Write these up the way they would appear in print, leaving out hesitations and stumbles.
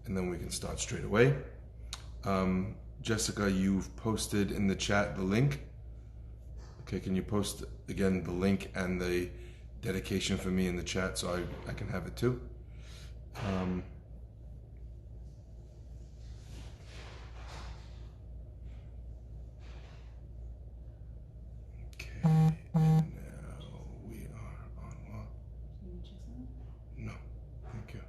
and then we can start straight away. Jessica, you've posted in the chat the link. Okay, can you post again the link and the dedication for me in the chat so I can have it too? Okay, and now we are on what? No, thank you.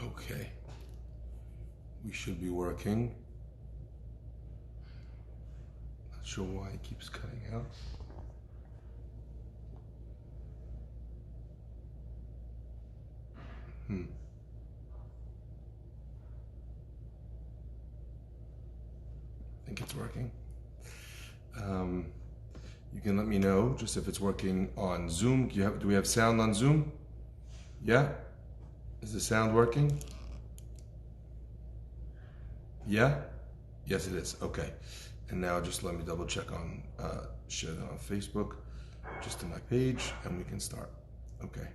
Okay, we should be working. Not sure why it keeps cutting out. I think it's working. You can let me know just if it's working on Zoom. Do we have sound on Zoom? Yeah? Is the sound working? Yeah? Yes, it is. Okay. And now just let me double check on, share that on Facebook, just to my page, and we can start. Okay.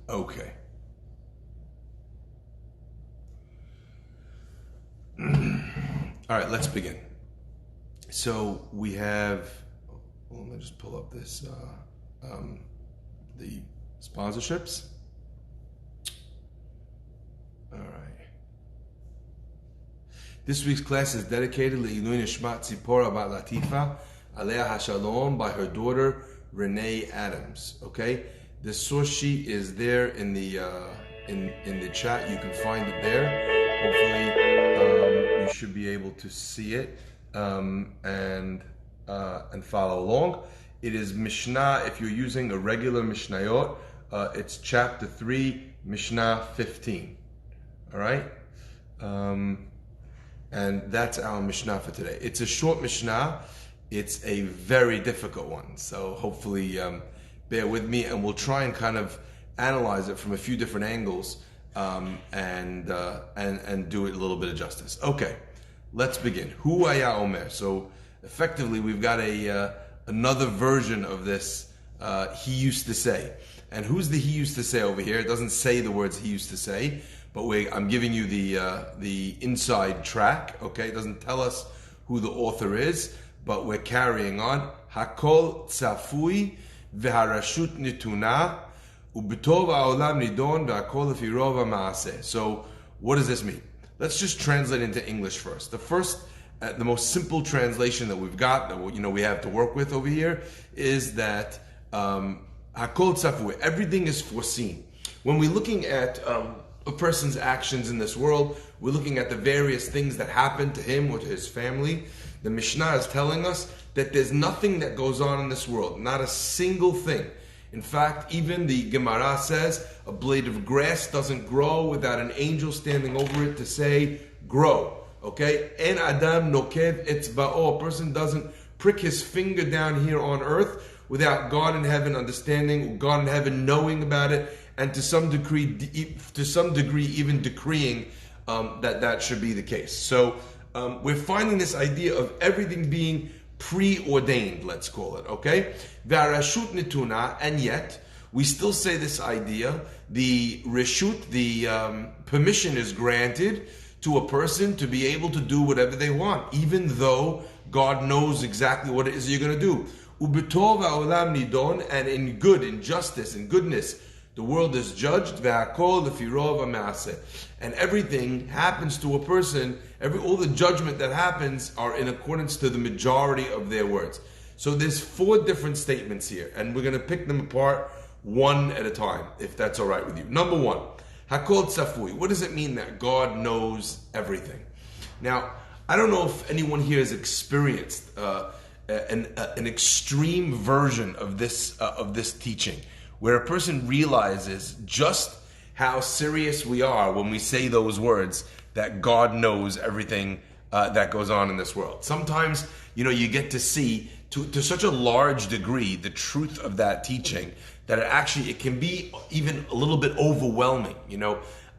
Okay. All right, let's begin. So we have, well, let me just pull up this, the sponsorships. All right. This week's class is dedicated Le'ilui Nishmat Tzipora Bat Latifa Alea HaShalom by her daughter Renee Adams. Okay, the source sheet is there in the chat. You can find it there. Hopefully, you should be able to see it and follow along. It is Mishnah. If you're using a regular Mishnayot, it's chapter 3, Mishnah 15. All right. And that's our Mishnah for today. It's a short Mishnah. It's a very difficult one. So hopefully bear with me, and we'll try and kind of analyze it from a few different angles and do it a little bit of justice. Okay, let's begin. Hu haya omer. So effectively, we've got another version of this. He used to say. And who's the he used to say over here? It doesn't say the words he used to say. But I'm giving you the inside track, okay? It doesn't tell us who the author is, but we're carrying on. Hakol tzafui v'harashut nituna ub'tov ha'olam nidon v'hakol lefi rov ha'ma'aseh. So what does this mean? Let's just translate into English first. The most simple translation that we've got, that we have to work with over here, is that hakol tzafui, everything is foreseen. When we're looking at a person's actions in this world, we're looking at the various things that happen to him or to his family. The Mishnah is telling us that there's nothing that goes on in this world, not a single thing. In fact, even the Gemara says a blade of grass doesn't grow without an angel standing over it to say, grow. Okay? En adam nokev etzba'o. A person doesn't prick his finger down here on earth without God in heaven understanding, God in heaven knowing about it, and to some degree even decreeing that should be the case. So we're finding this idea of everything being preordained, let's call it, okay? V'arashut nituna, and yet we still say this idea, the reshut, the permission is granted to a person to be able to do whatever they want, even though God knows exactly what it is you're going to do. Ubetov ha'olam nidon, and in good, in justice, in goodness, the world is judged. Ve'akol lefi rov ha'ma'aseh, and everything happens to a person. All the judgment that happens are in accordance to the majority of their words. So there's 4 different statements here, and we're going to pick them apart one at a time, if that's all right with you. Number 1, hakol tzafui. What does it mean that God knows everything? Now, I don't know if anyone here has experienced an extreme version of this teaching, where a person realizes just how serious we are when we say those words, that God knows everything that goes on in this world. Sometimes, you get to see to such a large degree the truth of that teaching that it can be even a little bit overwhelming.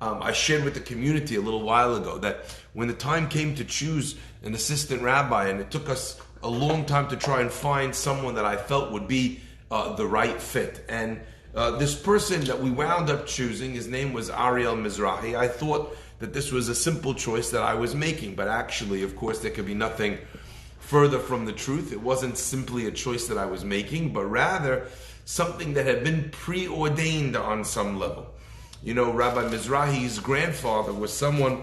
I shared with the community a little while ago that when the time came to choose an assistant rabbi, and it took us a long time to try and find someone that I felt would be the right fit. And this person that we wound up choosing, his name was Ariel Mizrahi. I thought that this was a simple choice that I was making, but actually, of course, there could be nothing further from the truth. It wasn't simply a choice that I was making, but rather something that had been preordained on some level. Rabbi Mizrahi's grandfather was someone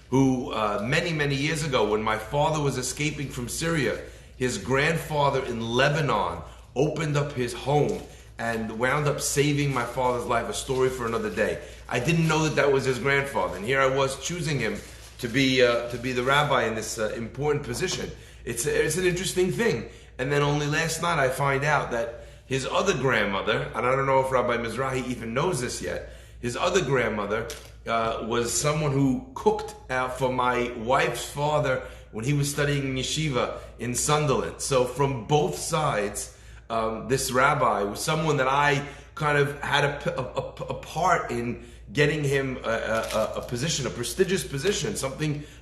who many, many years ago, when my father was escaping from Syria, his grandfather in Lebanon opened up his home and wound up saving my father's life. A story for another day. I didn't know that was his grandfather, and here I was choosing him to be the rabbi in this important position. It's an interesting thing. And then only last night I find out that his other grandmother, and I don't know if Rabbi Mizrahi even knows this yet, his other grandmother was someone who cooked for my wife's father when he was studying in yeshiva in Sunderland. So from both sides, this rabbi was someone that I kind of had a part in getting him a position, a prestigious position,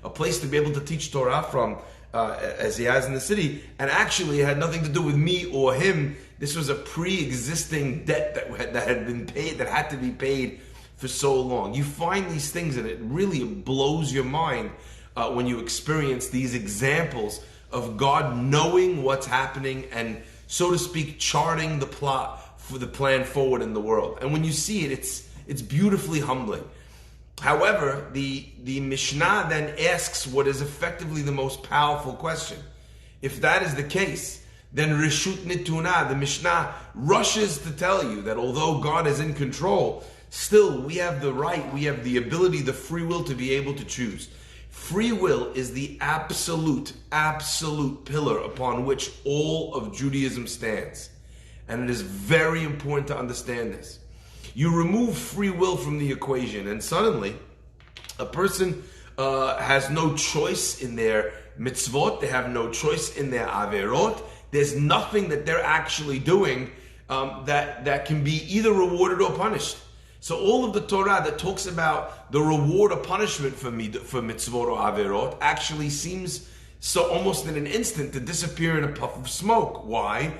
a place to be able to teach Torah from, as he has in the city. And actually, it had nothing to do with me or him. This was a pre-existing debt that had been paid, that had to be paid for so long. You find these things, and it really blows your mind when you experience these examples of God knowing what's happening and, so to speak, charting the plot for the plan forward in the world. And when you see it, it's beautifully humbling. However, the Mishnah then asks what is effectively the most powerful question. If that is the case, then Reshut Nituna, the Mishnah rushes to tell you that although God is in control, still we have the right, we have the ability, the free will to be able to choose. Free will is the absolute pillar upon which all of Judaism stands. And it is very important to understand this. You remove free will from the equation, and suddenly a person has no choice in their mitzvot, they have no choice in their averot. There's nothing that they're actually doing that can be either rewarded or punished. So all of the Torah that talks about the reward or punishment for mitzvot or averot actually seems so almost in an instant to disappear in a puff of smoke. Why?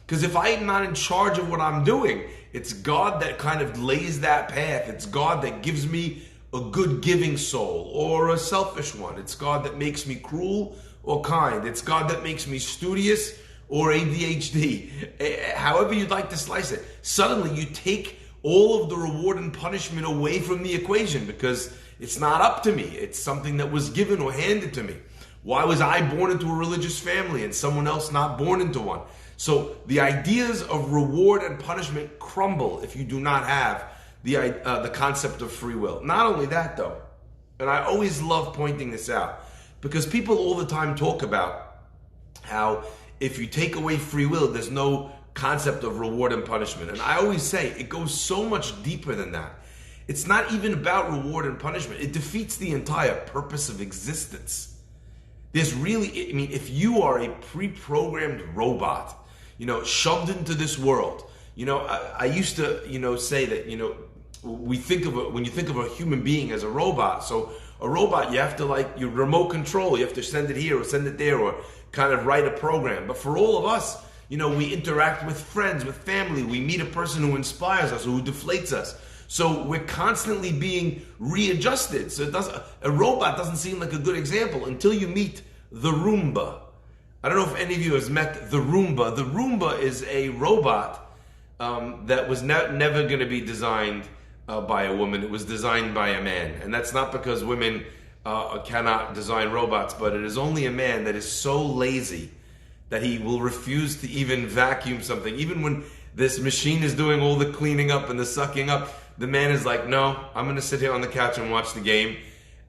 Because if I'm not in charge of what I'm doing, it's God that kind of lays that path. It's God that gives me a good giving soul or a selfish one. It's God that makes me cruel or kind. It's God that makes me studious or ADHD. However you'd like to slice it. Suddenly you take all of the reward and punishment away from the equation because it's not up to me. It's something that was given or handed to me. Why was I born into a religious family and someone else not born into one? So the ideas of reward and punishment crumble if you do not have the concept of free will. Not only that though, and I always love pointing this out, because people all the time talk about how if you take away free will, there's no concept of reward and punishment. And I always say it goes so much deeper than that. It's not even about reward and punishment. It defeats the entire purpose of existence. There's really, I mean, if you are a pre-programmed robot, shoved into this world, I used to, say that, when you think of a human being as a robot, so a robot, you have to your remote control, you have to send it here or send it there or kind of write a program. But for all of us, we interact with friends, with family, we meet a person who inspires us, who deflates us. So we're constantly being readjusted. So a robot doesn't seem like a good example until you meet the Roomba. I don't know if any of you has met the Roomba. The Roomba is a robot that was never going to be designed by a woman. It was designed by a man. And that's not because women cannot design robots, but it is only a man that is so lazy that he will refuse to even vacuum something. Even when this machine is doing all the cleaning up and the sucking up, the man is like, no, I'm going to sit here on the couch and watch the game,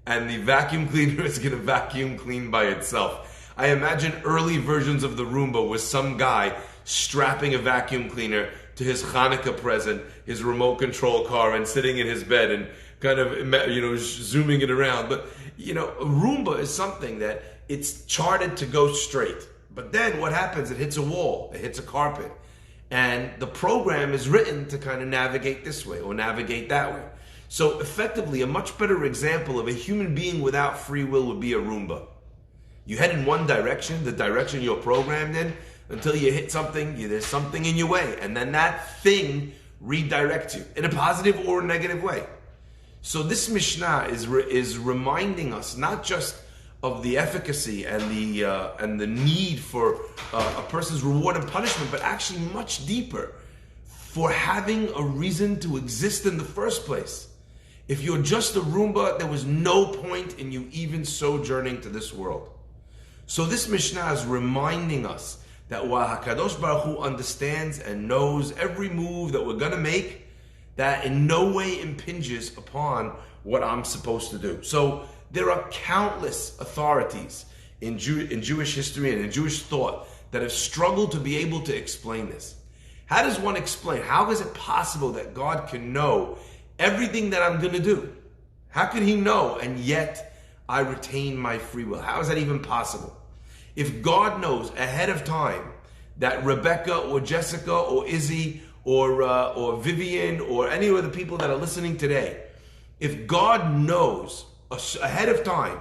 and the vacuum cleaner is going to vacuum clean by itself. I imagine early versions of the Roomba was some guy strapping a vacuum cleaner to his Hanukkah present, his remote control car, and sitting in his bed and kind of, zooming it around. But, a Roomba is something that it's charted to go straight. But then what happens? It hits a wall, it hits a carpet. And the program is written to kind of navigate this way or navigate that way. So effectively, a much better example of a human being without free will would be a Roomba. You head in one direction, the direction you're programmed in, until you hit something, there's something in your way. And then that thing redirects you in a positive or a negative way. So this Mishnah is reminding us not just of the efficacy and the need for a person's reward and punishment, but actually much deeper, for having a reason to exist in the first place. If you're just a Roomba, there was no point in you even sojourning to this world. So this Mishnah is reminding us that while HaKadosh Baruch Hu understands and knows every move that we're going to make, that in no way impinges upon what I'm supposed to do. So there are countless authorities in Jewish history and in Jewish thought that have struggled to be able to explain this. How does one explain? How is it possible that God can know everything that I'm going to do? How can He know and yet I retain my free will? How is that even possible? If God knows ahead of time that Rebecca or Jessica or Izzy or Vivian or any of the people that are listening today, if God knows ahead of time,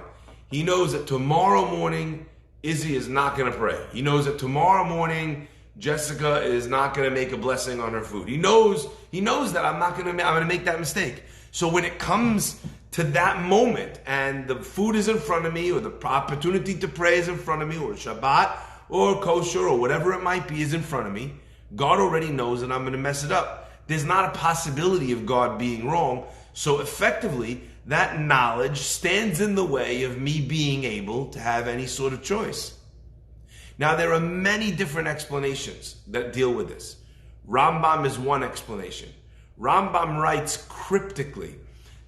He knows that tomorrow morning Izzy is not going to pray. He knows that tomorrow morning Jessica is not going to make a blessing on her food. He knows that I'm going to make that mistake. So when it comes to that moment and the food is in front of me, or the opportunity to pray is in front of me, or Shabbat or kosher or whatever it might be is in front of me, God already knows that I'm going to mess it up. There's not a possibility of God being wrong. So effectively, that knowledge stands in the way of me being able to have any sort of choice. Now, there are many different explanations that deal with this. Rambam is one explanation. Rambam writes cryptically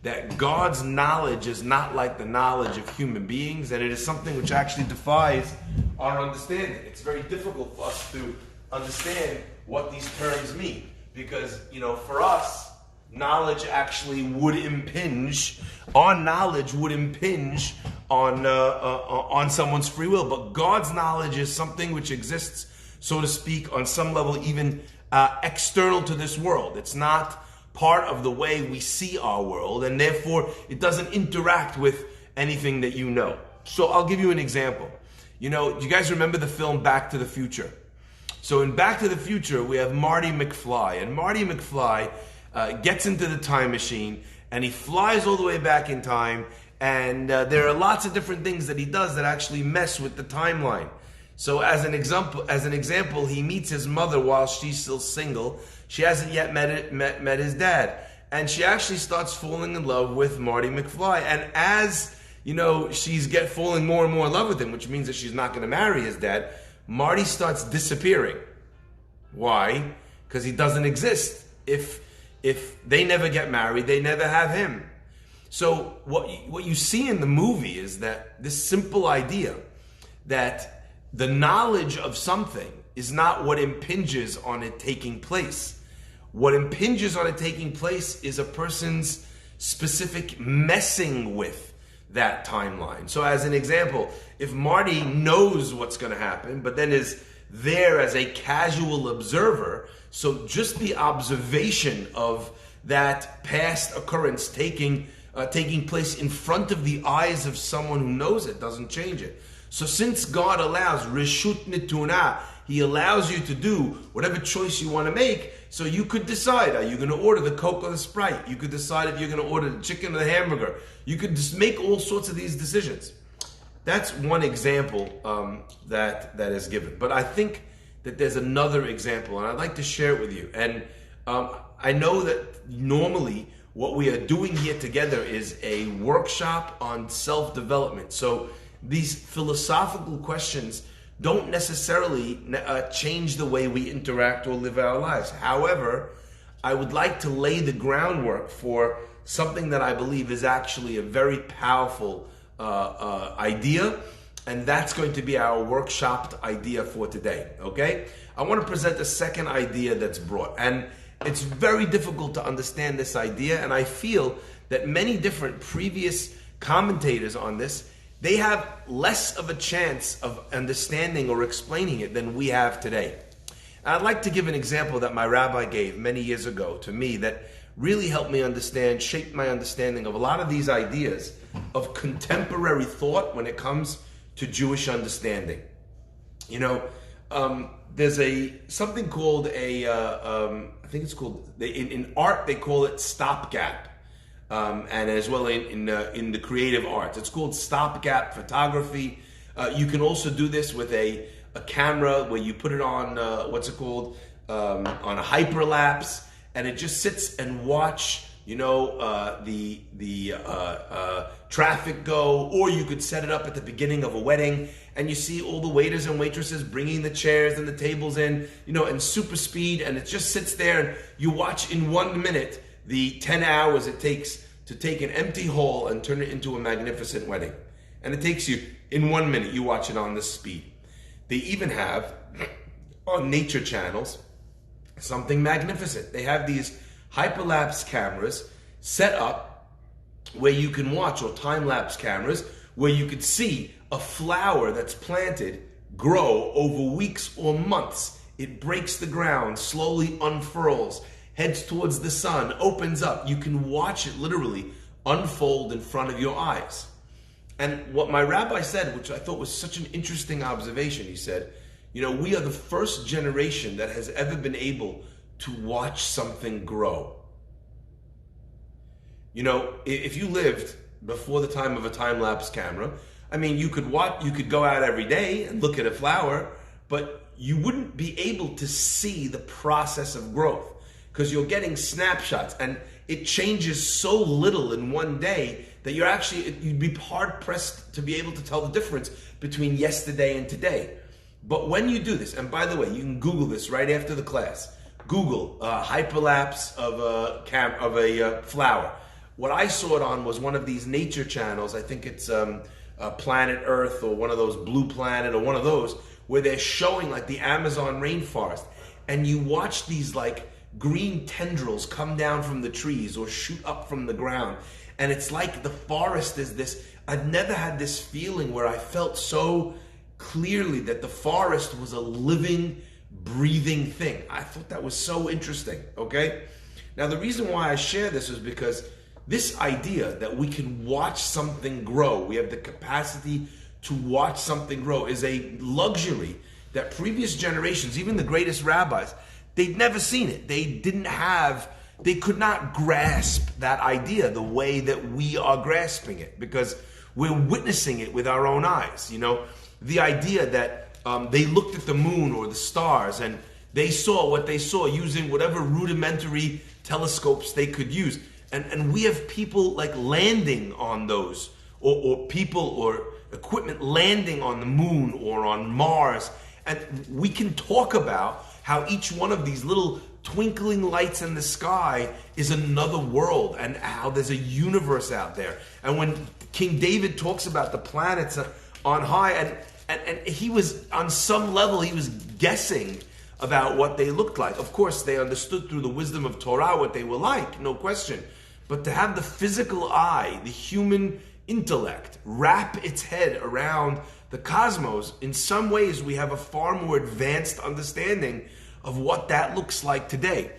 that God's knowledge is not like the knowledge of human beings, and it is something which actually defies our understanding. It's very difficult for us to understand what these terms mean, because, for us, knowledge actually would impinge, our knowledge would impinge on someone's free will. But God's knowledge is something which exists, so to speak, on some level even external to this world. It's not part of the way we see our world, and therefore it doesn't interact with anything that you know. So I'll give you an example. Do you guys remember the film Back to the Future? So in Back to the Future, we have Marty McFly, and Marty McFly gets into the time machine, and he flies all the way back in time, and there are lots of different things that he does that actually mess with the timeline. So as an example, he meets his mother while she's still single. She hasn't yet met his dad, and she actually starts falling in love with Marty McFly. And as she's falling more and more in love with him, which means that she's not going to marry his dad, Marty starts disappearing. Why? Because he doesn't exist. If they never get married, they never have him. So what you see in the movie is that this simple idea that the knowledge of something is not what impinges on it taking place. What impinges on it taking place is a person's specific messing with that timeline. So as an example, if Marty knows what's going to happen, but then is there as a casual observer, so just the observation of that past occurrence taking place in front of the eyes of someone who knows it doesn't change it. So since God allows Reshut Nituna, He allows you to do whatever choice you want to make. So you could decide, are you going to order the Coke or the Sprite? You could decide if you're going to order the chicken or the hamburger. You could just make all sorts of these decisions. That's one example that is given. But I think that there's another example, and I'd like to share it with you. And I know that normally what we are doing here together is a workshop on self-development. So these philosophical questions don't necessarily change the way we interact or live our lives. However, I would like to lay the groundwork for something that I believe is actually a very powerful idea, and that's going to be our workshopped idea for today, okay? I want to present a second idea that's brought, and it's very difficult to understand this idea, and I feel that many different previous commentators on this, they have less of a chance of understanding or explaining it than we have today. And I'd like to give an example that my rabbi gave many years ago to me that really helped me understand, shaped my understanding of a lot of these ideas of contemporary thought when it comes to Jewish understanding. You know, there's something called I think it's called, in art they call it stopgap. And as well in the creative arts. It's called stopgap photography. You can also do this with a camera where you put it on, on a hyperlapse, and it just sits and watch, you know, the traffic go, or you could set it up at the beginning of a wedding, and you see all the waiters and waitresses bringing the chairs and the tables in, you know, in super speed, and it just sits there, and you watch in 1 minute the 10 hours it takes to take an empty hall and turn it into a magnificent wedding. And it takes you, in 1 minute, you watch it on this speed. They even have, on nature channels, something magnificent. They have these hyperlapse cameras set up where you can watch, or time-lapse cameras, where you could see a flower that's planted grow over weeks or months. It breaks the ground, slowly unfurls, heads towards the sun, opens up. You can watch it literally unfold in front of your eyes. And what my rabbi said, which I thought was such an interesting observation, he said, you know, we are the first generation that has ever been able to watch something grow. You know, if you lived before the time of a time-lapse camera, I mean, you could go out every day and look at a flower, but you wouldn't be able to see the process of growth, because you're getting snapshots, and it changes so little in one day that you'd be hard pressed to be able to tell the difference between yesterday and today. But when you do this, and by the way, you can Google this right after the class. Google hyperlapse of a flower. What I saw it on was one of these nature channels. I think it's Planet Earth, or one of those Blue Planet, or one of those, where they're showing like the Amazon rainforest, and you watch these like green tendrils come down from the trees or shoot up from the ground, and it's like the forest is this. I've never had this feeling where I felt so clearly that the forest was a living, breathing thing. I thought that was so interesting, okay? Now the reason why I share this is because this idea that we can watch something grow, we have the capacity to watch something grow, is a luxury that previous generations, even the greatest rabbis, they'd never seen it. They could not grasp that idea the way that we are grasping it, because we're witnessing it with our own eyes. You know, the idea that they looked at the moon or the stars and they saw what they saw using whatever rudimentary telescopes they could use. And we have people like landing on those, or people or equipment landing on the moon or on Mars. And we can talk about how each one of these little twinkling lights in the sky is another world, and how there's a universe out there. And when King David talks about the planets on high, and And he was, on some level, he was guessing about what they looked like. Of course, they understood through the wisdom of Torah what they were like, no question. But to have the physical eye, the human intellect, wrap its head around the cosmos, in some ways we have a far more advanced understanding of what that looks like today.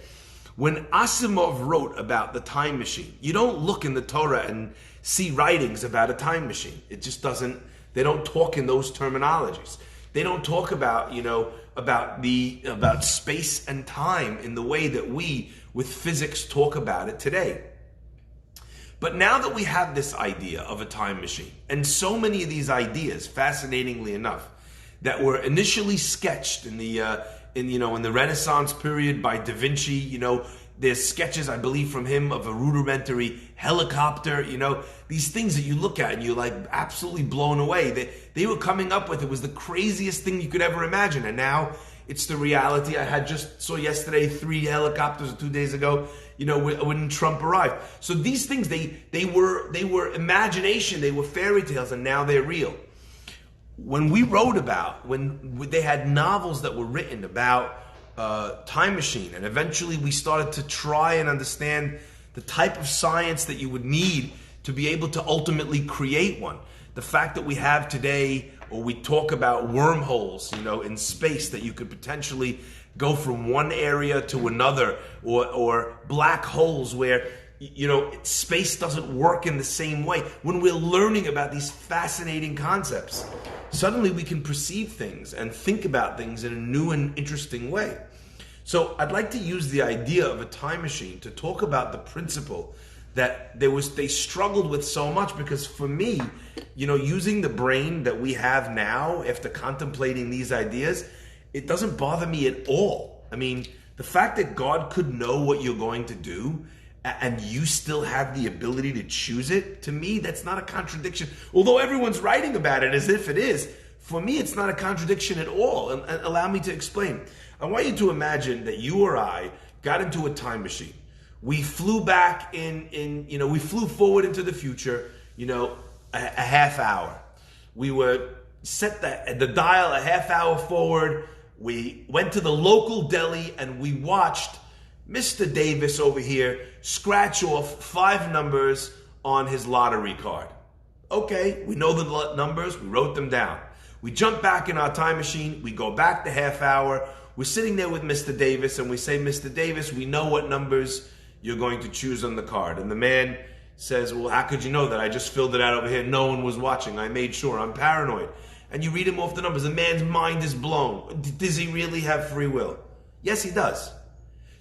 When Asimov wrote about the time machine, you don't look in the Torah and see writings about a time machine. It just doesn't, they don't talk in those terminologies. They don't talk about, about space and time in the way that we, with physics, talk about it today. But now that we have this idea of a time machine, and so many of these ideas, fascinatingly enough, that were initially sketched in the Renaissance period by Da Vinci, there's sketches, I believe, from him of a rudimentary helicopter, these things that you look at and you're like absolutely blown away. They were coming up with, it was the craziest thing you could ever imagine. And now it's the reality. I just saw yesterday 3 helicopters, 2 days ago, when Trump arrived. So these things, they were imagination, they were fairy tales, and now they're real. When we wrote about, when they had novels that were written about time machine, and eventually we started to try and understand the type of science that you would need to be able to ultimately create one. The fact that we have today, or we talk about wormholes, in space, that you could potentially go from one area to another, or black holes where space doesn't work in the same way. When we're learning about these fascinating concepts, suddenly we can perceive things and think about things in a new and interesting way. So I'd like to use the idea of a time machine to talk about the principle that they struggled with so much, because for me, using the brain that we have now after contemplating these ideas, it doesn't bother me at all. I mean, the fact that God could know what you're going to do and you still have the ability to choose it, to me, that's not a contradiction. Although everyone's writing about it as if it is, for me, it's not a contradiction at all. And allow me to explain. I want you to imagine that you or I got into a time machine. We flew back we flew forward into the future, a half hour. We were set the dial a half hour forward. We went to the local deli and we watched Mr. Davis over here scratch off 5 numbers on his lottery card. Okay, we know the numbers, we wrote them down. We jump back in our time machine, we go back the half hour, we're sitting there with Mr. Davis and we say, Mr. Davis, we know what numbers you're going to choose on the card. And the man says, well, how could you know that? I just filled it out over here. No one was watching. I made sure. I'm paranoid. And you read him off the numbers. The man's mind is blown. Does he really have free will? Yes, he does.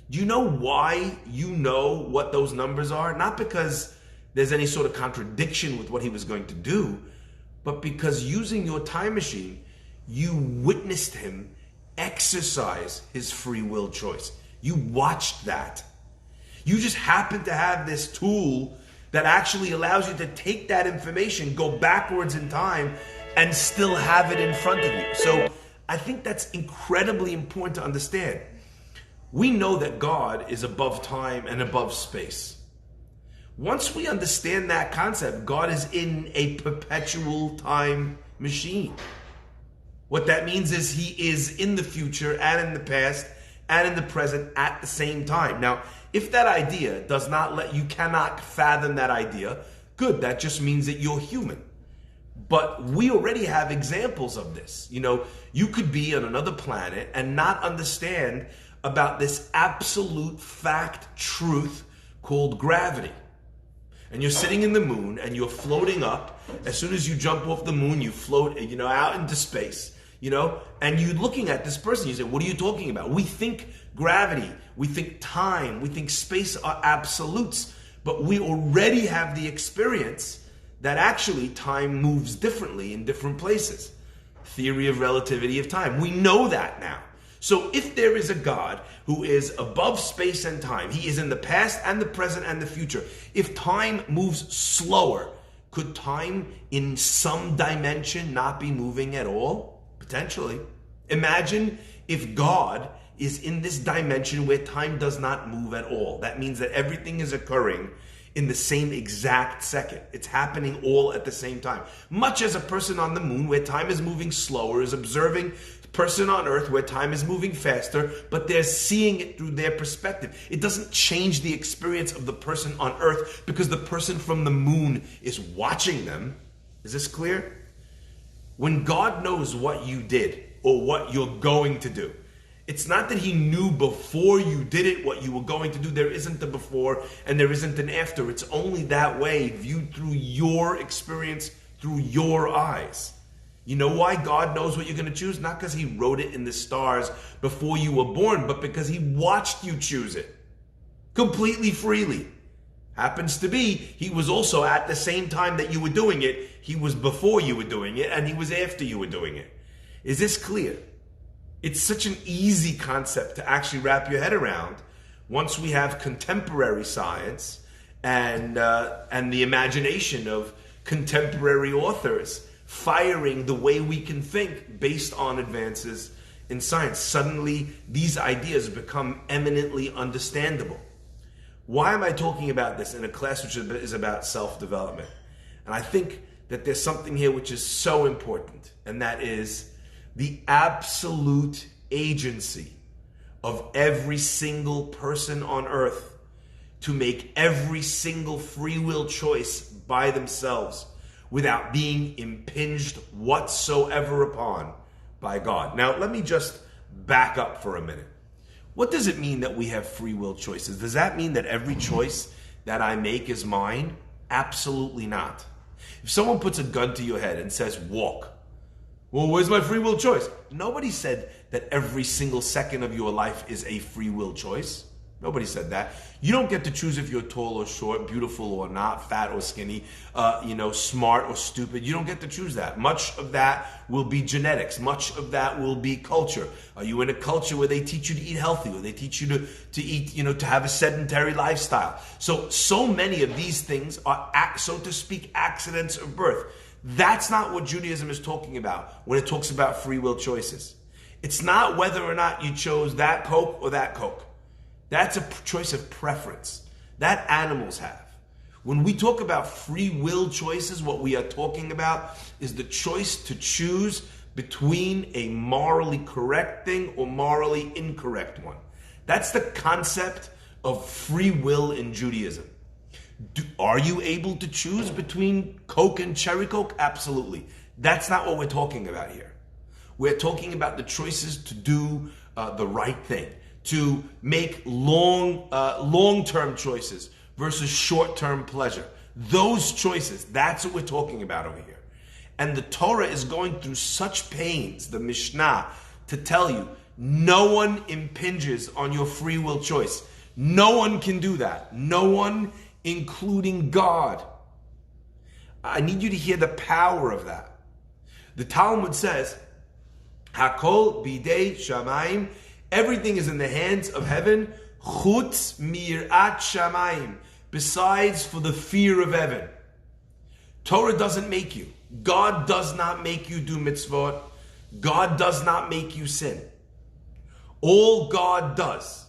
Do you know why you know what those numbers are? Not because there's any sort of contradiction with what he was going to do, but because using your time machine, you witnessed him exercise his free will choice. You watched that. You just happen to have this tool that actually allows you to take that information, go backwards in time, and still have it in front of you. So I think that's incredibly important to understand. We know that God is above time and above space. Once we understand that concept, God is in a perpetual time machine. What that means is he is in the future and in the past and in the present at the same time. Now, if that idea does not you cannot fathom that idea, good, that just means that you're human. But we already have examples of this. You could be on another planet and not understand about this absolute fact truth called gravity. And you're sitting in the moon and you're floating up. As soon as you jump off the moon, you float, out into space. And you're looking at this person, you say, what are you talking about? We think gravity, we think time, we think space are absolutes, but we already have the experience that actually time moves differently in different places. Theory of relativity of time. We know that now. So if there is a God who is above space and time, he is in the past and the present and the future. If time moves slower, could time in some dimension not be moving at all? Potentially. Imagine if God is in this dimension where time does not move at all. That means that everything is occurring in the same exact second. It's happening all at the same time. Much as a person on the moon, where time is moving slower, is observing the person on Earth, where time is moving faster, but they're seeing it through their perspective. It doesn't change the experience of the person on Earth because the person from the moon is watching them. Is this clear? When God knows what you did or what you're going to do, it's not that he knew before you did it what you were going to do. There isn't a before and there isn't an after. It's only that way, viewed through your experience, through your eyes. You know why God knows what you're going to choose? Not because he wrote it in the stars before you were born, but because he watched you choose it completely freely. Happens to be, he was also at the same time that you were doing it. He was before you were doing it and he was after you were doing it. Is this clear? It's such an easy concept to actually wrap your head around once we have contemporary science and the imagination of contemporary authors firing the way we can think based on advances in science. Suddenly, these ideas become eminently understandable. Why am I talking about this in a class which is about self-development? And I think that there's something here which is so important, and that is the absolute agency of every single person on earth to make every single free will choice by themselves without being impinged whatsoever upon by God. Now, let me just back up for a minute. What does it mean that we have free will choices? Does that mean that every choice that I make is mine? Absolutely not. If someone puts a gun to your head and says, walk, well, where's my free will choice? Nobody said that every single second of your life is a free will choice. Nobody said that. You don't get to choose if you're tall or short, beautiful or not, fat or skinny, smart or stupid. You don't get to choose that. Much of that will be genetics. Much of that will be culture. Are you in a culture where they teach you to eat healthy, or they teach you to eat, to have a sedentary lifestyle? So many of these things are, so to speak, accidents of birth. That's not what Judaism is talking about when it talks about free will choices. It's not whether or not you chose that Coke or that Coke. That's a choice of preference that animals have. When we talk about free will choices, what we are talking about is the choice to choose between a morally correct thing or morally incorrect one. That's the concept of free will in Judaism. Are you able to choose between Coke and Cherry Coke? Absolutely. That's not what we're talking about here. We're talking about the choices to do the right thing, to make long-term choices versus short-term pleasure. Those choices, that's what we're talking about over here. And the Torah is going through such pains, the Mishnah, to tell you, no one impinges on your free will choice. No one can do that. No one, including God. I need you to hear the power of that. The Talmud says, Hakol bidei shamayim, everything is in the hands of heaven, chutz mirat shamayim, besides for the fear of heaven. Torah doesn't make you. God does not make you do mitzvot. God does not make you sin. All God does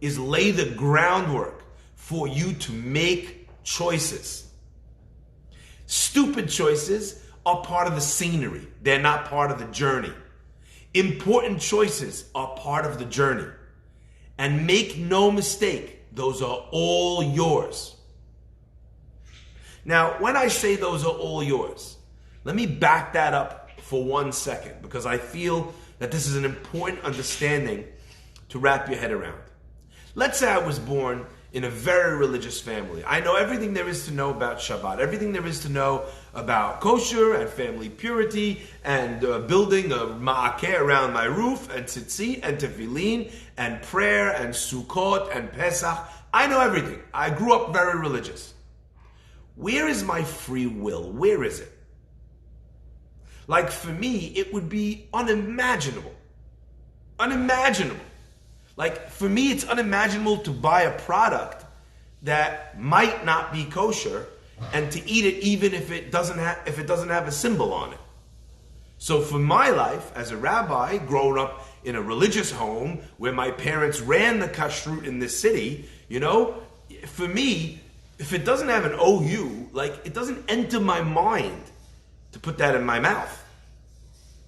is lay the groundwork for you to make choices. Stupid choices are part of the scenery. They're not part of the journey. Important choices are part of the journey. And make no mistake, those are all yours. Now, when I say those are all yours, let me back that up for 1 second, because I feel that this is an important understanding to wrap your head around. Let's say I was born in a very religious family. I know everything there is to know about Shabbat, everything there is to know about kosher and family purity and building a ma'akeh around my roof and tzitzit and tefillin and prayer and Sukkot and Pesach. I know everything. I grew up very religious. Where is my free will? Where is it? Like for me, it would be unimaginable. Unimaginable. Like for me, it's unimaginable to buy a product that might not be kosher and to eat it even if it doesn't have a symbol on it. So for my life as a rabbi, growing up in a religious home where my parents ran the kashrut in this city, for me, if it doesn't have an OU, like it doesn't enter my mind to put that in my mouth.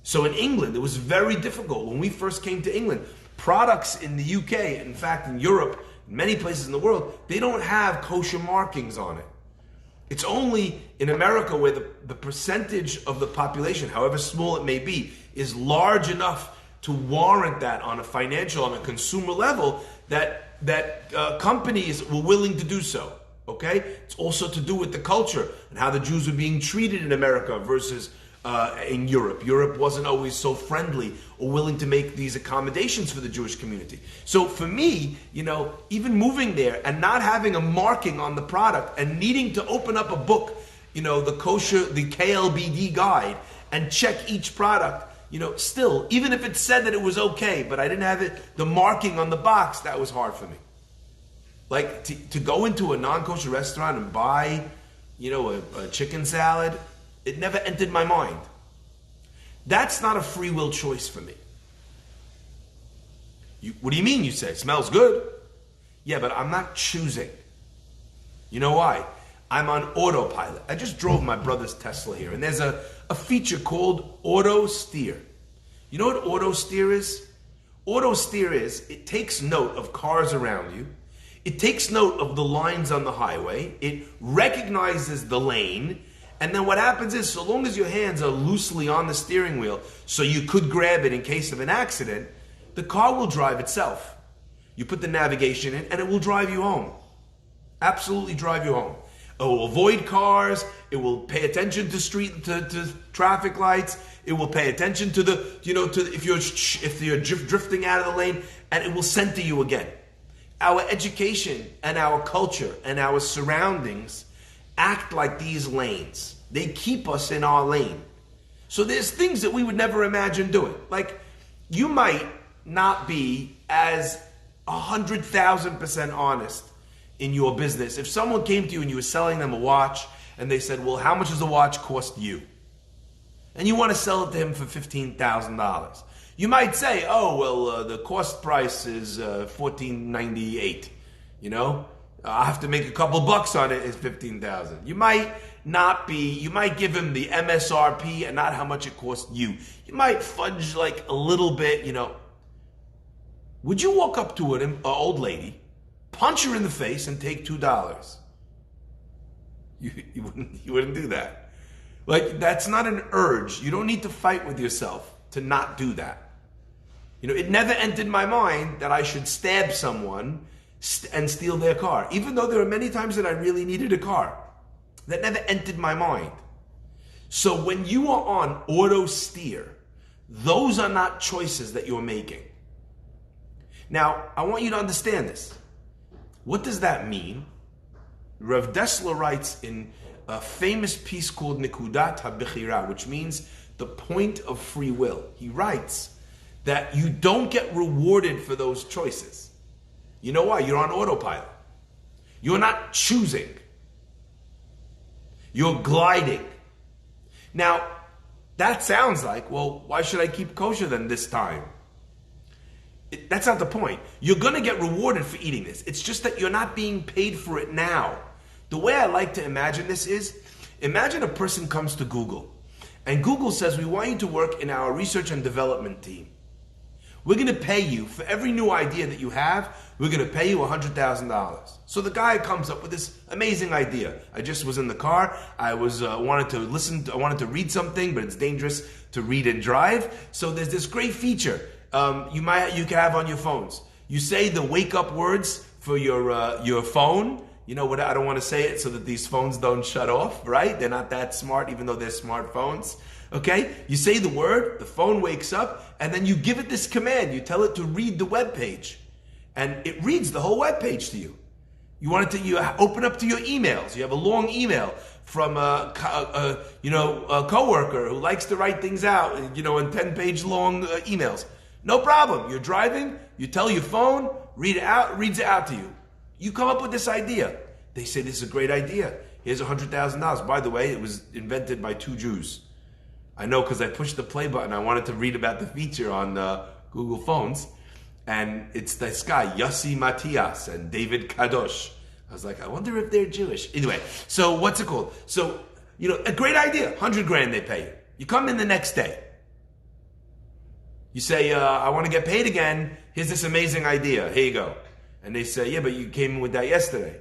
So in England, it was very difficult. When we first came to England, products in the UK, in fact in Europe, in many places in the world, they don't have kosher markings on it. It's only in America where the percentage of the population, however small it may be, is large enough to warrant that on a financial, on a consumer level, that companies were willing to do so. Okay? It's also to do with the culture and how the Jews were being treated in America versus in Europe. Europe wasn't always so friendly or willing to make these accommodations for the Jewish community. So for me, even moving there and not having a marking on the product and needing to open up a book, the kosher, the KLBD guide, and check each product, still, even if it said that it was okay, but I didn't have the marking on the box, that was hard for me. Like to go into a non-kosher restaurant and buy, a chicken salad, it never entered my mind. That's not a free will choice for me. What do you mean, you say? It smells good. Yeah, but I'm not choosing. You know why? I'm on autopilot. I just drove my brother's Tesla here, and there's a feature called Auto Steer. You know what Auto Steer is? Auto Steer is, it takes note of cars around you. It takes note of the lines on the highway. It recognizes the lane. And then what happens is, so long as your hands are loosely on the steering wheel, so you could grab it in case of an accident, the car will drive itself. You put the navigation in, and it will drive you home. Absolutely drive you home. It will avoid cars. It will pay attention to traffic lights. It will pay attention to if you're drifting out of the lane, and it will center you again. Our education and our culture and our surroundings act like these lanes. They keep us in our lane. So there's things that we would never imagine doing. Like, you might not be as 100,000% honest in your business. If someone came to you and you were selling them a watch and they said, well, how much does a watch cost you? And you want to sell it to him for $15,000. You might say, the cost price is $14.98, I have to make a couple bucks on it. It's $15,000. You might give him the MSRP and not how much it cost you. You might fudge like a little bit, Would you walk up to an old lady, punch her in the face, and take $2? You wouldn't do that. Like, that's not an urge. You don't need to fight with yourself to not do that. It never entered my mind that I should stab someone and steal their car, even though there are many times that I really needed a car. That never entered my mind. So when you are on auto steer, those are not choices that you're making. Now, I want you to understand this. What does that mean? Rav Dessler writes in a famous piece called Nikudat HaBechira, which means the point of free will. He writes that you don't get rewarded for those choices. You know why? You're on autopilot. You're not choosing. You're gliding. Now, that sounds like, well, why should I keep kosher then this time? That's not the point. You're going to get rewarded for eating this. It's just that you're not being paid for it now. The way I like to imagine this is, imagine a person comes to Google, and Google says, we want you to work in our research and development team. We're going to pay you for every new idea that you have. We're going to pay you $100,000. So the guy comes up with this amazing idea. I just was in the car. I wanted to read something, but it's dangerous to read and drive. So there's this great feature you can have on your phones. You say the wake up words for your phone. You know what? I don't want to say it so that these phones don't shut off. Right? They're not that smart, even though they're smartphones. Okay? You say the word, the phone wakes up, and then you give it this command. You tell it to read the web page. And it reads the whole web page to you. You open up to your emails. You have a long email from a coworker who likes to write things out, in 10-page long emails. No problem. You're driving, you tell your phone, reads it out to you. You come up with this idea. They say, this is a great idea. Here's $100,000. By the way, it was invented by 2 Jews. I know because I pushed the play button. I wanted to read about the feature on Google phones. And it's this guy, Yossi Matias and David Kadosh. I was like, I wonder if they're Jewish. Anyway, so what's it called? So, a great idea. 100 grand they pay you. You come in the next day. You say, I want to get paid again. Here's this amazing idea. Here you go. And they say, yeah, but you came in with that yesterday.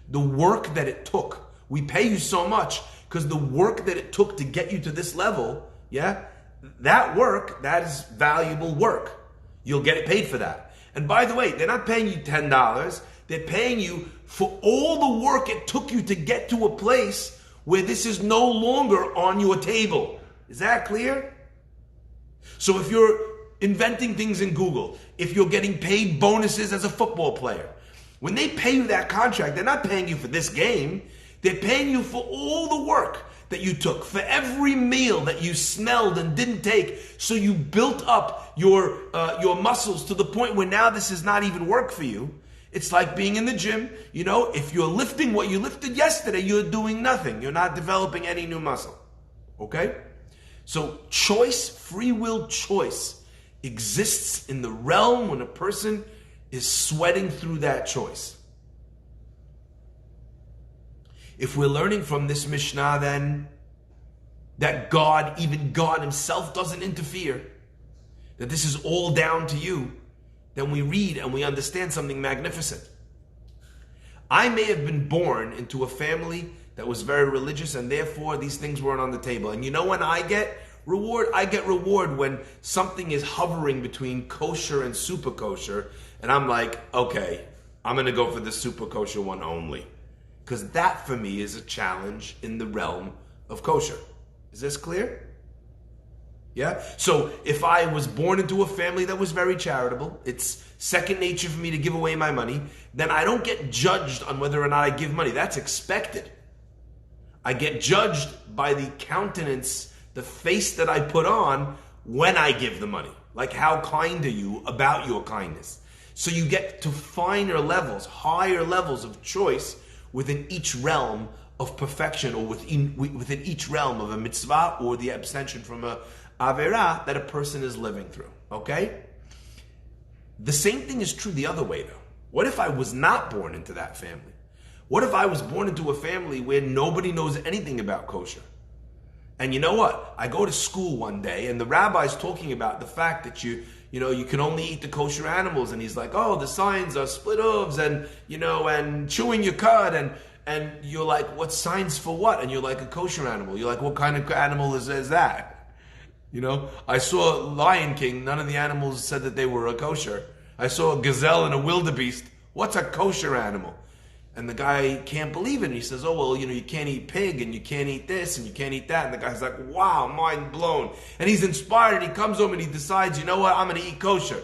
The work that it took, we pay you so much because the work that it took to get you to this level, that work, that is valuable work. You'll get paid for that. And by the way, they're not paying you $10. They're paying you for all the work it took you to get to a place where this is no longer on your table. Is that clear? So if you're inventing things in Google, if you're getting paid bonuses as a football player, when they pay you that contract, they're not paying you for this game. They're paying you for all the work that you took, for every meal that you smelled and didn't take, so you built up your muscles to the point where now this is not even work for you. It's like being in the gym. If you're lifting what you lifted yesterday, you're doing nothing. You're not developing any new muscle. Okay? So choice, free will choice, exists in the realm when a person is sweating through that choice. If we're learning from this Mishnah then that God, even God himself, doesn't interfere, that this is all down to you, then we read and we understand something magnificent. I may have been born into a family that was very religious and therefore these things weren't on the table. And when I get reward? I get reward when something is hovering between kosher and super kosher and I'm like, okay, I'm going to go for the super kosher one only. Because that for me is a challenge in the realm of kosher. Is this clear? Yeah? So if I was born into a family that was very charitable, it's second nature for me to give away my money, then I don't get judged on whether or not I give money. That's expected. I get judged by the countenance, the face that I put on when I give the money. Like, how kind are you about your kindness? So you get to finer levels, higher levels of choice within each realm of perfection, or within each realm of a mitzvah or the abstention from a Averah that a person is living through, okay? The same thing is true the other way though. What if I was not born into that family? What if I was born into a family where nobody knows anything about kosher? And you know what? I go to school one day and the rabbi's talking about the fact that you can only eat the kosher animals, and he's like, oh, the signs are split hooves and, and chewing your cud, and you're like, what signs for what? And you're like, a kosher animal. You're like, what kind of animal is that? I saw Lion King. None of the animals said that they were a kosher. I saw a gazelle and a wildebeest. What's a kosher animal? And the guy can't believe it. And he says, oh, well, you can't eat pig and you can't eat this and you can't eat that. And the guy's like, wow, mind blown. And he's inspired and he comes home and he decides, you know what, I'm going to eat kosher.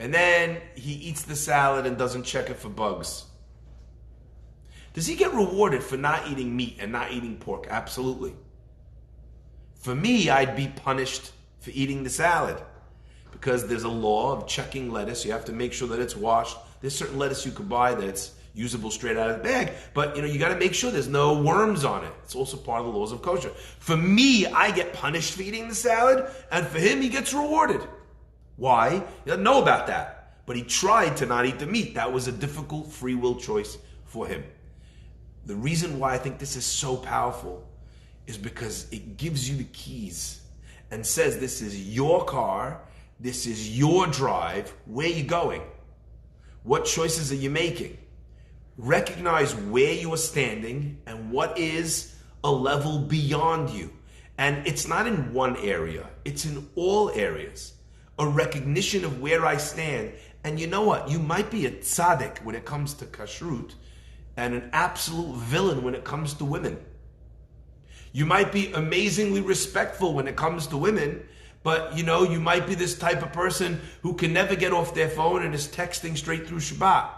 And then he eats the salad and doesn't check it for bugs. Does he get rewarded for not eating meat and not eating pork? Absolutely. For me, I'd be punished for eating the salad because there's a law of checking lettuce. You have to make sure that it's washed. There's certain lettuce you could buy that's usable straight out of the bag, but you got to make sure there's no worms on it. It's also part of the laws of kosher. For me, I get punished for eating the salad, and for him, he gets rewarded. Why? He doesn't know about that, but he tried to not eat the meat. That was a difficult free will choice for him. The reason why I think this is so powerful is because it gives you the keys and says, this is your car, this is your drive, where are you going? What choices are you making? Recognize where you are standing and what is a level beyond you. And it's not in one area, it's in all areas. A recognition of where I stand. And you know what? You might be a tzaddik when it comes to kashrut and an absolute villain when it comes to women. You might be amazingly respectful when it comes to women, but you might be this type of person who can never get off their phone and is texting straight through Shabbat.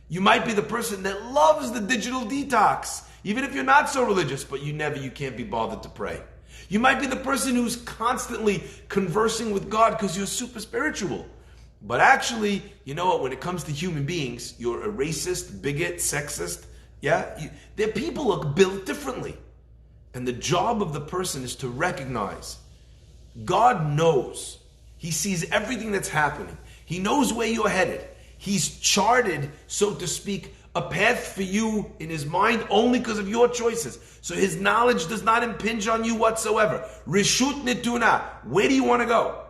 You might be the person that loves the digital detox, even if you're not so religious, but you can't be bothered to pray. You might be the person who's constantly conversing with God because you're super spiritual. But actually, you know what, when it comes to human beings, you're a racist, bigot, sexist. Their people are built differently. And the job of the person is to recognize God knows. He sees everything that's happening. He knows where you're headed. He's charted, so to speak, a path for you in his mind only because of your choices. So his knowledge does not impinge on you whatsoever. Rishut nituna. Where do you want to go?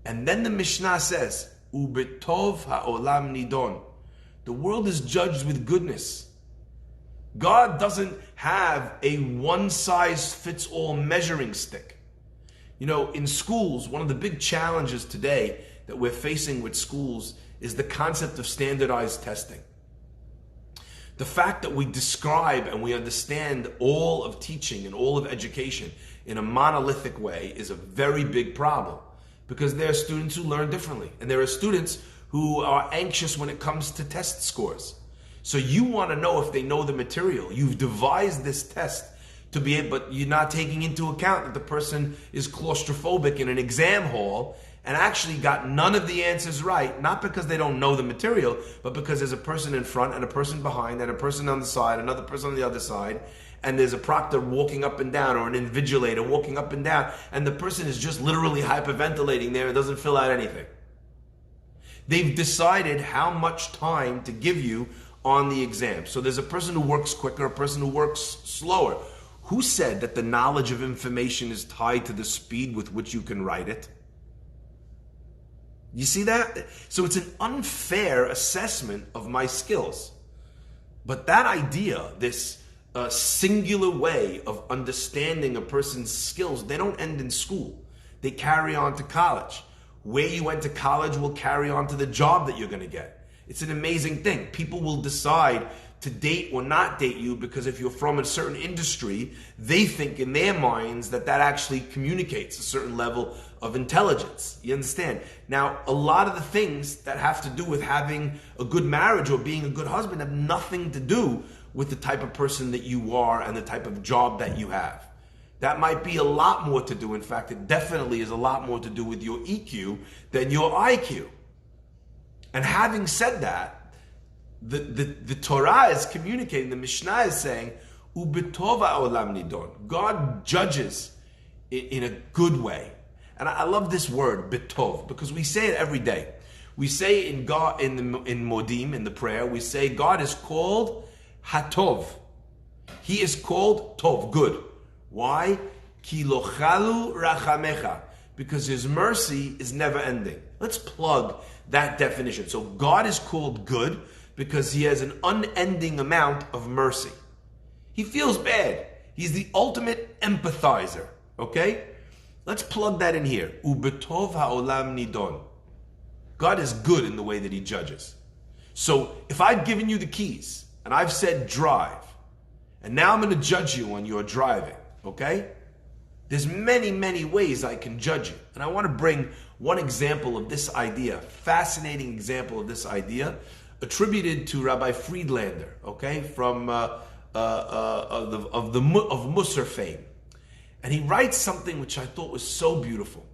And then the Mishnah says, Ubetov ha'olam nidon. The world is judged with goodness. God doesn't have a one-size-fits-all measuring stick. You know, in schools, one of the big challenges today that we're facing with schools is the concept of standardized testing. The fact that we describe and we understand all of teaching and all of education in a monolithic way is a very big problem, because there are students who learn differently, and there are students who are anxious when it comes to test scores. So you want to know if they know the material. You've devised this test to be able, but you're not taking into account that the person is claustrophobic in an exam hall and actually got none of the answers right, not because they don't know the material, but because there's a person in front and a person behind and a person on the side, another person on the other side, and there's a proctor walking up and down or an invigilator walking up and down, and the person is just literally hyperventilating there and doesn't fill out anything. They've decided how much time to give you on the exam. So there's a person who works quicker, a person who works slower. Who said that the knowledge of information is tied to the speed with which you can write it? You see that? So it's an unfair assessment of my skills. But that idea, this singular way of understanding a person's skills, they don't end in school. They carry on to college. Where you went to college will carry on to the job that you're going to get. It's an amazing thing. People will decide to date or not date you because if you're from a certain industry, they think in their minds that that actually communicates a certain level of intelligence. You understand? Now, a lot of the things that have to do with having a good marriage or being a good husband have nothing to do with the type of person that you are and the type of job that you have. That might be a lot more to do. In fact, it definitely is a lot more to do with your EQ than your IQ. And having said that, the Torah is communicating, the Mishnah is saying, Ubetova olam nidon. God judges in a good way. And I love this word, betov, because we say it every day. We say in God, in Modim, in the prayer, we say God is called Hatov. He is called Tov, good. Why? Ki lo chalu rachamecha. Because his mercy is never ending. Let's plug that definition. So God is called good because he has an unending amount of mercy. He feels bad. He's the ultimate empathizer. Okay? Let's plug that in here. Ubetov ha'olam nidon. God is good in the way that he judges. So if I've given you the keys and I've said drive, and now I'm going to judge you on your driving, okay? There's many, many ways I can judge you. And I want to bring one example of this idea, fascinating example of this idea, attributed to Rabbi Friedlander, okay, from of Musar fame. And he writes something which I thought was so beautiful.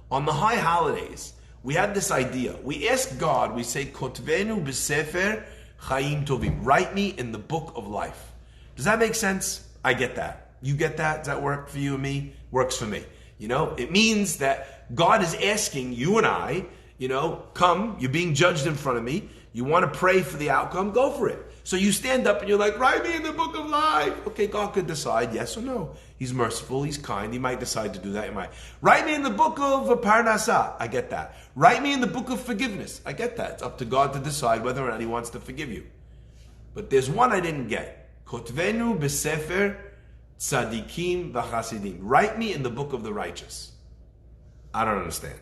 On the high holidays, we had this idea. We ask God, we say, Kotvenu b'sefer chayim tovim. Write me in the book of life. Does that make sense? I get that. You get that? Does that work for you and me? Works for me. You know, it means that God is asking you and I, you know, come, you're being judged in front of me. You want to pray for the outcome, go for it. So you stand up and you're like, write me in the book of life. Okay, God could decide yes or no. He's merciful, he's kind, he might decide to do that, he might. Write me in the book of Parnasah. I get that. Write me in the book of forgiveness. I get that. It's up to God to decide whether or not he wants to forgive you. But there's one I didn't get. Kotvenu b'sefer tzadikim v'chasidim. Write me in the book of the righteous. I don't understand.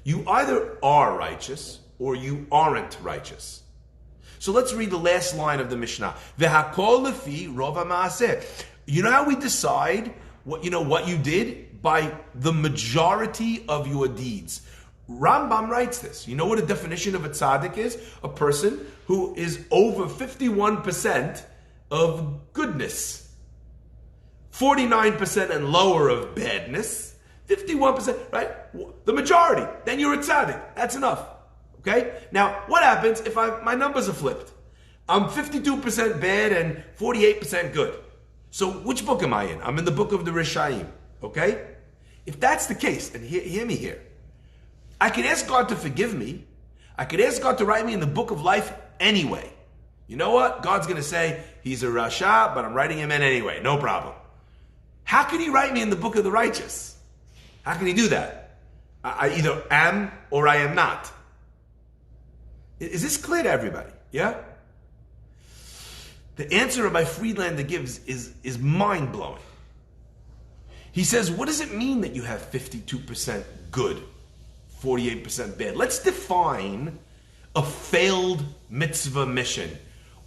You either are righteous or you aren't righteous. So let's read the last line of the Mishnah. V'hakol lefi rov ha'maaseh. You know how we decide what you did? By the majority of your deeds. Rambam writes this. You know what a definition of a tzaddik is? A person who is over 51% of goodness, 49% and lower of badness, 51%, right? The majority. Then you're a tzaddik. That's enough. Okay? Now, what happens if my numbers are flipped? I'm 52% bad and 48% good. So which book am I in? I'm in the book of the Rishaim. Okay? If that's the case, and hear me here, I can ask God to forgive me. I could ask God to write me in the book of life anyway. You know what? God's going to say, he's a Rasha, but I'm writing him in anyway. No problem. How can he write me in the book of the righteous? How can he do that? I either am or I am not. Is this clear to everybody? Yeah? The answer Rabbi Friedlander gives is mind-blowing. He says, what does it mean that you have 52% good, 48% bad? Let's define a failed mitzvah mission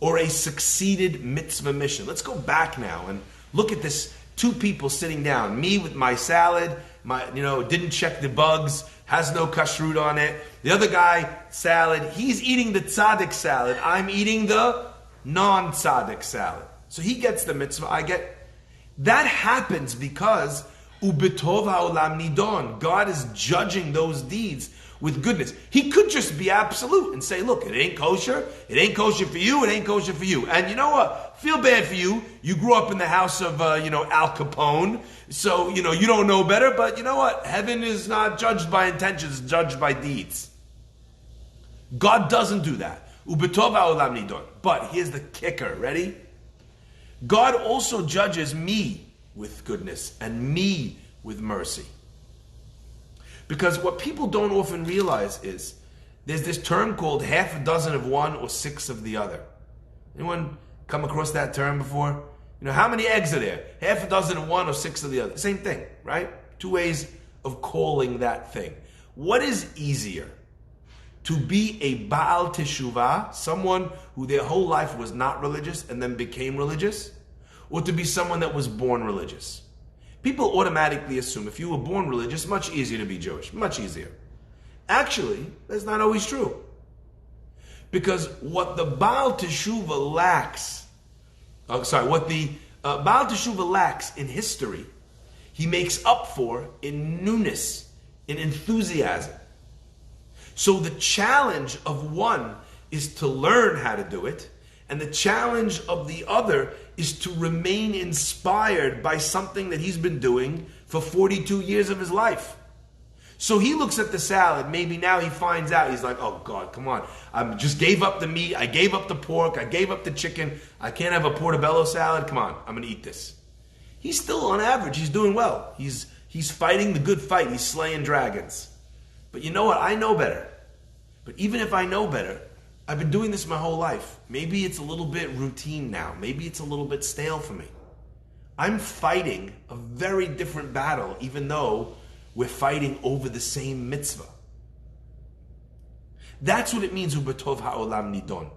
or a succeeded mitzvah mission. Let's go back now and look at this. Two people sitting down, me with my salad, didn't check the bugs, has no kashrut on it. The other guy, salad, he's eating the tzaddik salad. I'm eating the non-tzaddik salad. So he gets the mitzvah, I get. That happens because ubetov ha'olam nidon. God is judging those deeds with goodness. He could just be absolute and say, look, it ain't kosher for you, it ain't kosher for you. And you know what? Feel bad for you. You grew up in the house of, Al Capone, so, you don't know better, but you know what? Heaven is not judged by intentions, it's judged by deeds. God doesn't do that. Ubetov ha'olam nidon. But here's the kicker, ready? God also judges me with goodness and me with mercy. Because what people don't often realize is there's this term called half a dozen of one or six of the other. Anyone come across that term before? How many eggs are there? Half a dozen of one or six of the other. Same thing, right? Two ways of calling that thing. What is easier? To be a Baal Teshuvah, someone who their whole life was not religious and then became religious, or to be someone that was born religious? People automatically assume if you were born religious, much easier to be Jewish, much easier. Actually, that's not always true. Because what the Baal Teshuvah lacks, what the Baal Teshuvah lacks in history, he makes up for in newness, in enthusiasm. So the challenge of one is to learn how to do it, and the challenge of the other is to remain inspired by something that he's been doing for 42 years of his life. So he looks at the salad, maybe now he finds out, he's like, oh God, come on. I just gave up the meat, I gave up the pork, I gave up the chicken, I can't have a portobello salad, come on, I'm going to eat this. He's still on average, he's doing well. He's fighting the good fight, he's slaying dragons. But you know what, I know better. But even if I know better, I've been doing this my whole life. Maybe it's a little bit routine now. Maybe it's a little bit stale for me. I'm fighting a very different battle, even though we're fighting over the same mitzvah. That's what it means, ubetov ha'olam nidon.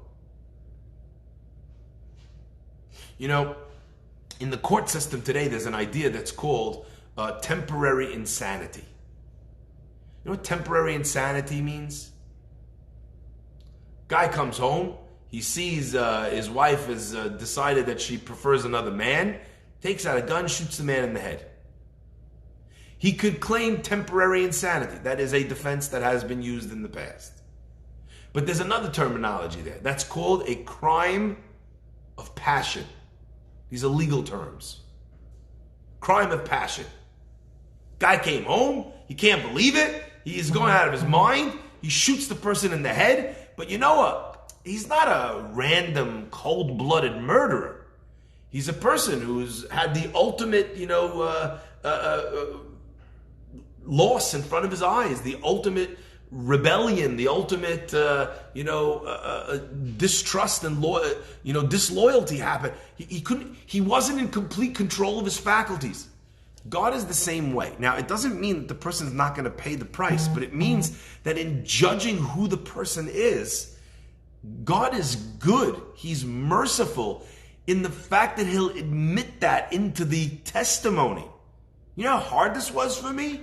In the court system today, there's an idea that's called temporary insanity. You know what temporary insanity means? Guy comes home, he sees his wife has decided that she prefers another man, takes out a gun, shoots the man in the head. He could claim temporary insanity. That is a defense that has been used in the past. But there's another terminology there. That's called a crime of passion. These are legal terms. Crime of passion. Guy came home, he can't believe it, he is going out of his mind, he shoots the person in the head. But you know what? He's not a random, cold-blooded murderer. He's a person who's had the ultimate, loss in front of his eyes, the ultimate rebellion, the ultimate, distrust and disloyalty happened. He wasn't in complete control of his faculties. God is the same way. Now, it doesn't mean that the person's not going to pay the price, but it means that in judging who the person is, God is good. He's merciful in the fact that he'll admit that into the testimony. You know how hard this was for me?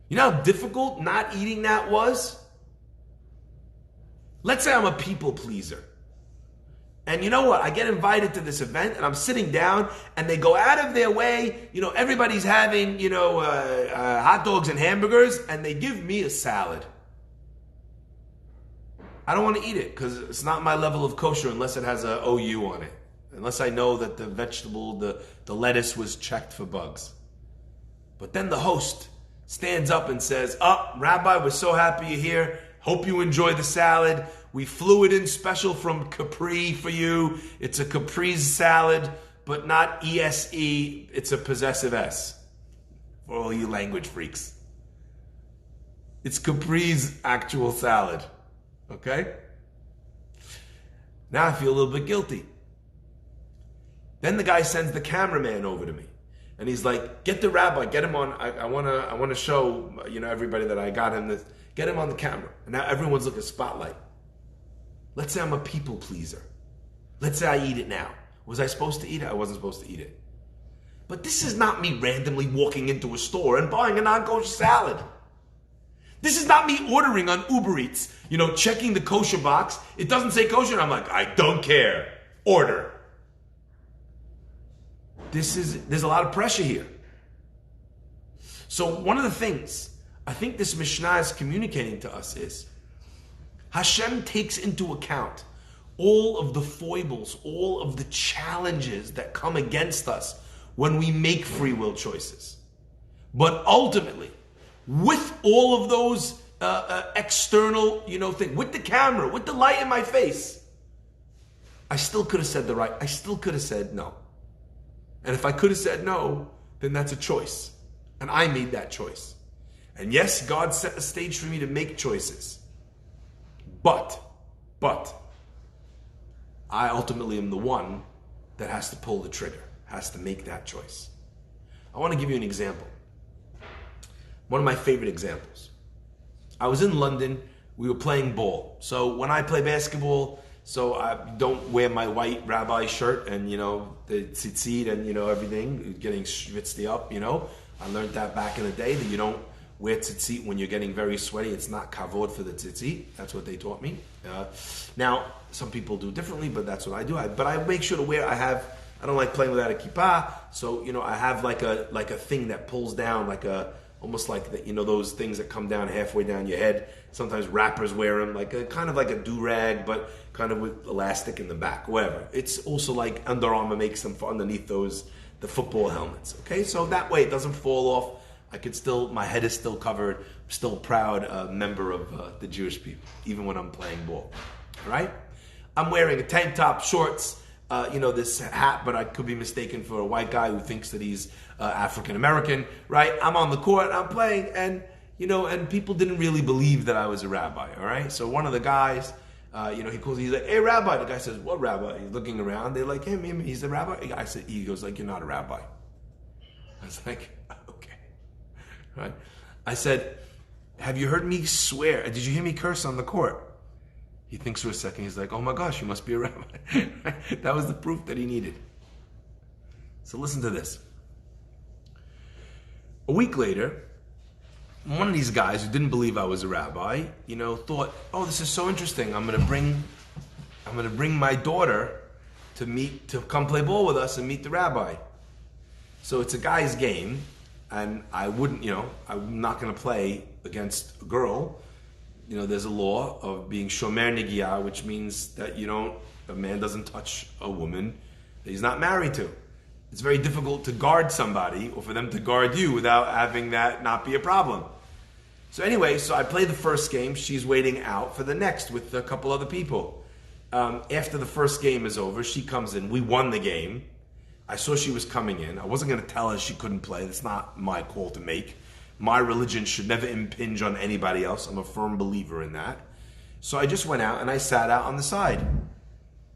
You know how difficult not eating that was? Let's say I'm a people pleaser. And you know what? I get invited to this event and I'm sitting down and they go out of their way. Everybody's having, hot dogs and hamburgers and they give me a salad. I don't want to eat it because it's not my level of kosher unless it has a OU on it. Unless I know that the vegetable, the lettuce was checked for bugs. But then the host stands up and says, "Oh, Rabbi, we're so happy you're here. Hope you enjoy the salad. We flew it in special from Capri for you. It's a caprese salad, but not ESE. It's a possessive S for all you language freaks. It's Capri's actual salad. Okay? Now I feel a little bit guilty. Then the guy sends the cameraman over to me. And he's like, get the rabbi, get him on. I wanna show everybody that I got him this. Get him on the camera. And now everyone's looking spotlight. Let's say I'm a people pleaser. Let's say I eat it now. Was I supposed to eat it? I wasn't supposed to eat it. But this is not me randomly walking into a store and buying a non-kosher salad. This is not me ordering on Uber Eats, checking the kosher box. It doesn't say kosher, and I'm like, I don't care. Order. There's a lot of pressure here. So one of the things I think this Mishnah is communicating to us is Hashem takes into account all of the foibles, all of the challenges that come against us when we make free will choices. But ultimately, with all of those external, things, with the camera, with the light in my face, I still could have said I still could have said no. And if I could have said no, then that's a choice. And I made that choice. And yes, God set the stage for me to make choices. But, I ultimately am the one that has to pull the trigger, has to make that choice. I want to give you an example. One of my favorite examples. I was in London, we were playing ball. So when I play basketball, so I don't wear my white rabbi shirt and, the tzitzit and, everything, getting schwitzed up, I learned that back in the day, that you don't wear tzitzit when you're getting very sweaty. It's not kavod for the tzitzit. That's what they taught me. Now, some people do differently, but that's what I do. But I make sure to wear, I don't like playing without a kippah, so, I have like a thing that pulls down, almost like the, those things that come down halfway down your head. Sometimes rappers wear them, kind of like a do-rag, but kind of with elastic in the back, whatever. It's also like Under Armour makes them for underneath the football helmets. Okay, so that way it doesn't fall off. My head is still covered. I'm still a proud member of the Jewish people, even when I'm playing ball. All right? I'm wearing a tank top, shorts, this hat, but I could be mistaken for a white guy who thinks that he's African American, right? I'm on the court, I'm playing, and people didn't really believe that I was a rabbi, all right? So one of the guys, he's like, hey, rabbi. The guy says, what rabbi? He's looking around. They're like, hey, he's the rabbi. He goes like, you're not a rabbi. I was like, okay. Right? I said, have you heard me swear? Did you hear me curse on the court? He thinks for a second. He's like, oh my gosh, you must be a rabbi. That was the proof that he needed. So listen to this. A week later, one of these guys who didn't believe I was a rabbi, thought, oh, this is so interesting. I'm gonna bring my daughter to come play ball with us and meet the rabbi. So it's a guy's game, and I'm not gonna play against a girl. There's a law of being shomer negiyah, which means that a man doesn't touch a woman that he's not married to. It's very difficult to guard somebody or for them to guard you without having that not be a problem. So anyway, I played the first game. She's waiting out for the next with a couple other people. After the first game is over, she comes in. We won the game. I saw she was coming in. I wasn't going to tell her she couldn't play. That's not my call to make. My religion should never impinge on anybody else. I'm a firm believer in that. So I just went out and I sat out on the side.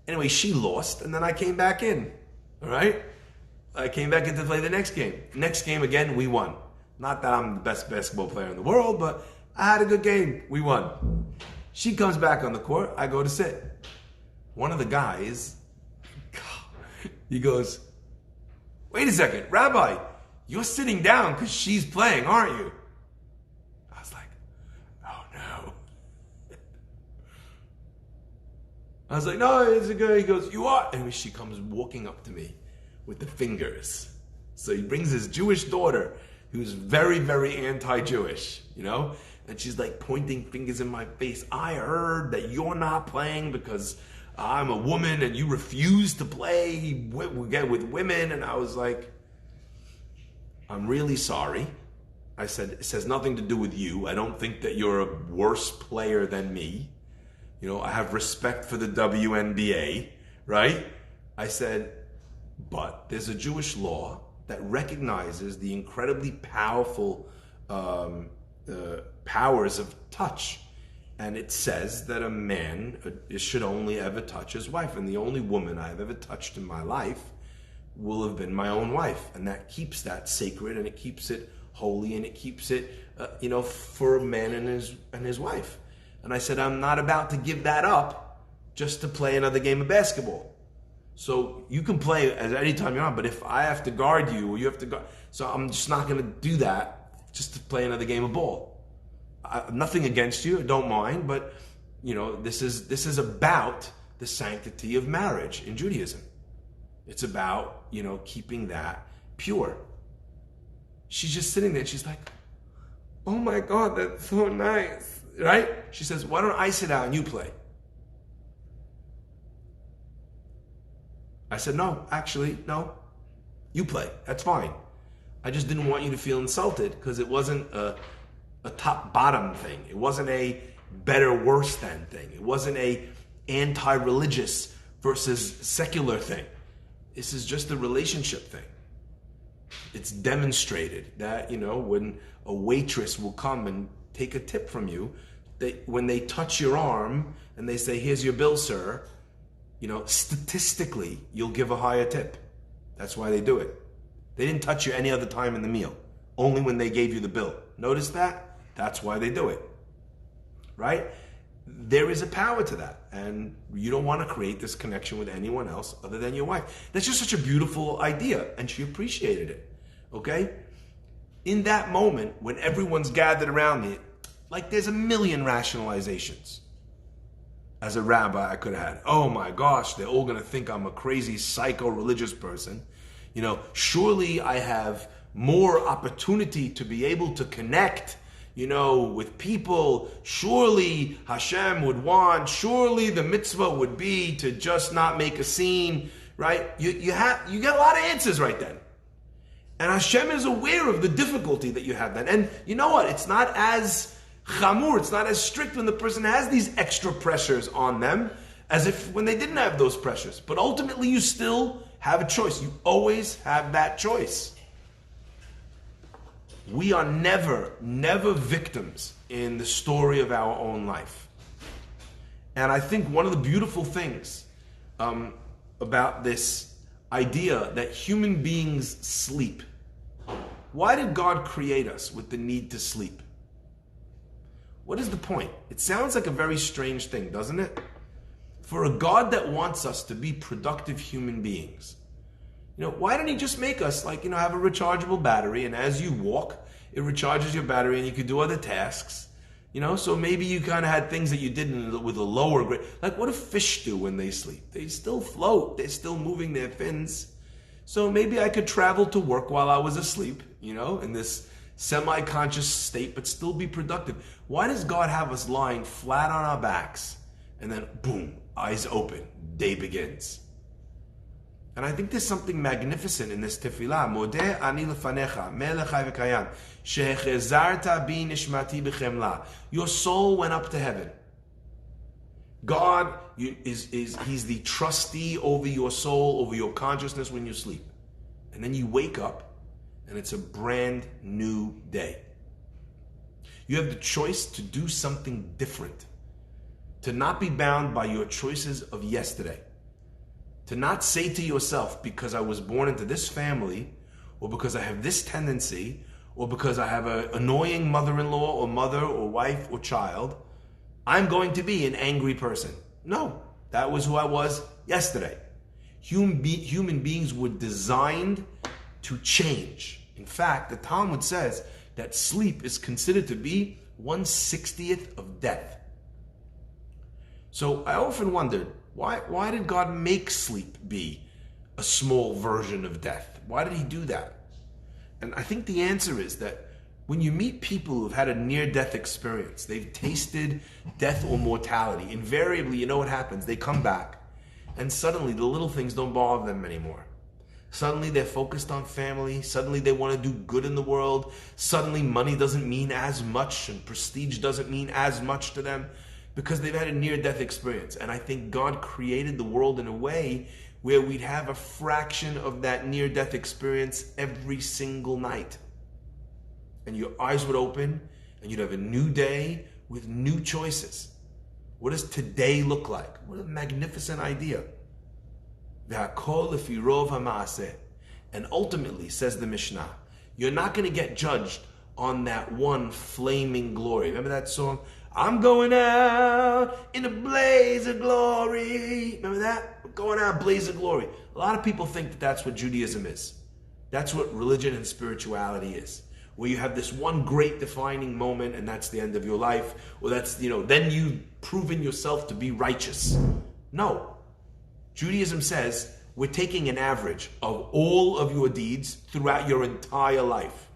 Anyway, she lost, and then I came back in. All right? I came back in to play the next game. Next game, again, we won. Not that I'm the best basketball player in the world, but I had a good game. We won. She comes back on the court. I go to sit. One of the guys, he goes, wait a second, Rabbi, you're sitting down because she's playing, aren't you? I was like, oh no. I was like, no, it's a girl. He goes, you are. And she comes walking up to me with the fingers. So he brings his Jewish daughter, who's very, very anti-Jewish, and she's like pointing fingers in my face. I heard that you're not playing because I'm a woman and you refuse to play with women. And I was like, I'm really sorry. I said, it has nothing to do with you. I don't think that you're a worse player than me. I have respect for the WNBA, right? I said, but there's a Jewish law that recognizes the incredibly powerful powers of touch. And it says that a man should only ever touch his wife. And the only woman I've ever touched in my life will have been my own wife. And that keeps that sacred, and it keeps it holy, and it keeps it, for a man and his wife. And I said, I'm not about to give that up just to play another game of basketball. So you can play at any time you want, but if I have to guard you, or you have to guard, so I'm just not going to do that just to play another game of ball. Nothing against you, I don't mind, but this is about the sanctity of marriage in Judaism. It's about keeping that pure. She's just sitting there. She's like, "Oh my God, that's so nice," right? She says, "Why don't I sit down and you play?" I said, "No, actually, no. You play. That's fine. I just didn't want you to feel insulted because it wasn't a top-bottom thing. It wasn't a better-worse than thing. It wasn't a anti-religious versus secular thing. This is just a relationship thing. It's demonstrated that, when a waitress will come and take a tip from you, when they touch your arm and they say, 'Here's your bill, sir,' statistically, you'll give a higher tip. That's why they do it. They didn't touch you any other time in the meal, only when they gave you the bill. Notice that? That's why they do it, right? There is a power to that, and you don't want to create this connection with anyone else other than your wife. That's just such a beautiful idea, and she appreciated it, okay? In that moment, when everyone's gathered around me, like there's a million rationalizations. As a rabbi, I could have had, oh my gosh, they're all going to think I'm a crazy psycho-religious person. Surely I have more opportunity to be able to connect with people. Surely Hashem would want, surely the mitzvah would be to just not make a scene, right? You get a lot of answers right then. And Hashem is aware of the difficulty that you have then. And you know what? It's not as chamur, it's not as strict when the person has these extra pressures on them as if when they didn't have those pressures. But ultimately you still have a choice. You always have that choice. We are never victims in the story of our own life. And I think one of the beautiful things about this idea that human beings sleep. Why did God create us with the need to sleep? What is the point? It sounds like a very strange thing, doesn't it? For a God that wants us to be productive human beings, why don't he just make us have a rechargeable battery, and as you walk, it recharges your battery and you could do other tasks. So maybe you kind of had things that you did with a lower grade. Like what do fish do when they sleep? They still float. They're still moving their fins. So maybe I could travel to work while I was asleep, in this semi-conscious state, but still be productive. Why does God have us lying flat on our backs and then boom, eyes open, day begins? And I think there's something magnificent in this tefillah. Modeh ani lefanecha, melech chai v'kayam, shehechezarta bi nishmati b'chemla. Your soul went up to heaven. God He's the trustee over your soul, over your consciousness when you sleep. And then you wake up, and it's a brand new day. You have the choice to do something different, to not be bound by your choices of yesterday. To not say to yourself, because I was born into this family, or because I have this tendency, or because I have an annoying mother-in-law or mother or wife or child, I'm going to be an angry person. No, that was who I was yesterday. Human beings were designed to change. In fact, the Talmud says that sleep is considered to be 1/60th of death. So I often wondered, why did God make sleep be a small version of death? Why did he do that? And I think the answer is that when you meet people who've had a near-death experience, they've tasted death or mortality, invariably, you know what happens? They come back, and suddenly the little things don't bother them anymore. Suddenly they're focused on family. Suddenly they want to do good in the world. Suddenly money doesn't mean as much and prestige doesn't mean as much to them because they've had a near-death experience. And I think God created the world in a way where we'd have a fraction of that near-death experience every single night. And your eyes would open and you'd have a new day with new choices. What does today look like? What a magnificent idea. And ultimately, says the Mishnah, you're not going to get judged on that one flaming glory. Remember that song? I'm going out in a blaze of glory. Remember that? We're going out blaze of glory. A lot of people think that that's what Judaism is. That's what religion and spirituality is. Where you have this one great defining moment and that's the end of your life. Or that's, then you've proven yourself to be righteous. No. Judaism says we're taking an average of all of your deeds throughout your entire life.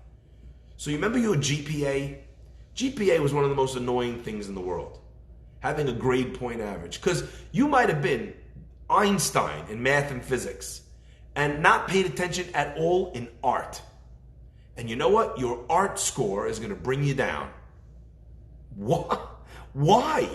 So you remember your GPA? GPA was one of the most annoying things in the world. Having a grade point average. Because you might have been Einstein in math and physics and not paid attention at all in art. And you know what? Your art score is going to bring you down. What? Why?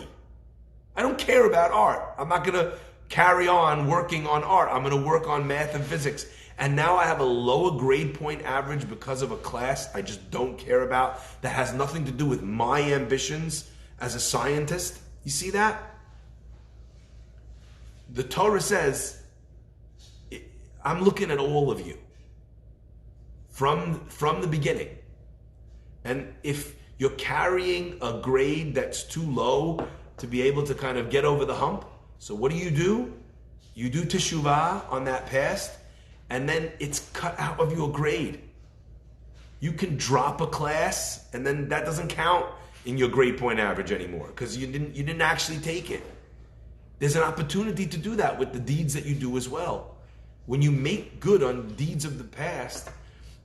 I don't care about art. I'm not going to carry on working on art. I'm going to work on math and physics. And now I have a lower grade point average because of a class I just don't care about that has nothing to do with my ambitions as a scientist. You see that? The Torah says, I'm looking at all of you from the beginning. And if you're carrying a grade that's too low to be able to kind of get over the hump, so what do? You do teshuvah on that past, and then it's cut out of your grade. You can drop a class, and then that doesn't count in your grade point average anymore because you didn't actually take it. There's an opportunity to do that with the deeds that you do as well. When you make good on deeds of the past,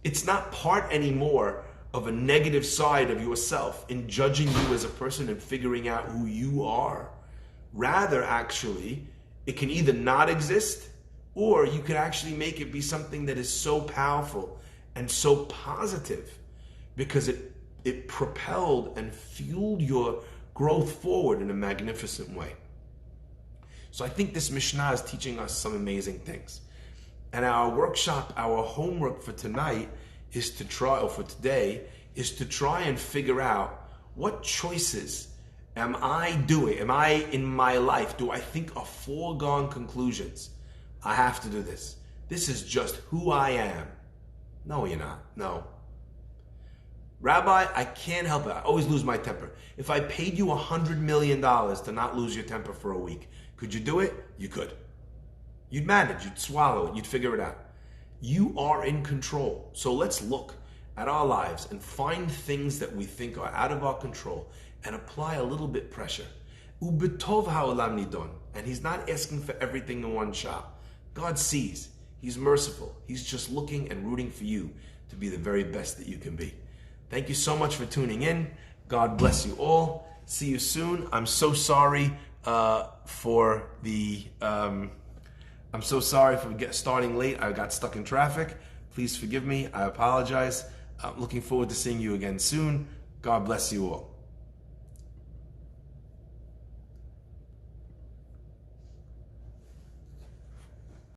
it's not part anymore of a negative side of yourself in judging you as a person and figuring out who you are. Rather, actually, it can either not exist or you could actually make it be something that is so powerful and so positive because it propelled and fueled your growth forward in a magnificent way. So I think this Mishnah is teaching us some amazing things. And our workshop, our homework for tonight is to try, or for today, is to try and figure out what choices am I doing? Am I in my life? Do I think are foregone conclusions? I have to do this. This is just who I am. No, you're not. No. Rabbi, I can't help it. I always lose my temper. If I paid you $100 million to not lose your temper for a week, could you do it? You could. You'd manage. You'd swallow it. You'd figure it out. You are in control. So let's look at our lives and find things that we think are out of our control and apply a little bit pressure. Ubetov ha'olam nidon. And he's not asking for everything in one shot. God sees. He's merciful. He's just looking and rooting for you to be the very best that you can be. Thank you so much for tuning in. God bless you all. See you soon. I'm so sorry for starting late. I got stuck in traffic. Please forgive me. I apologize. I'm looking forward to seeing you again soon. God bless you all.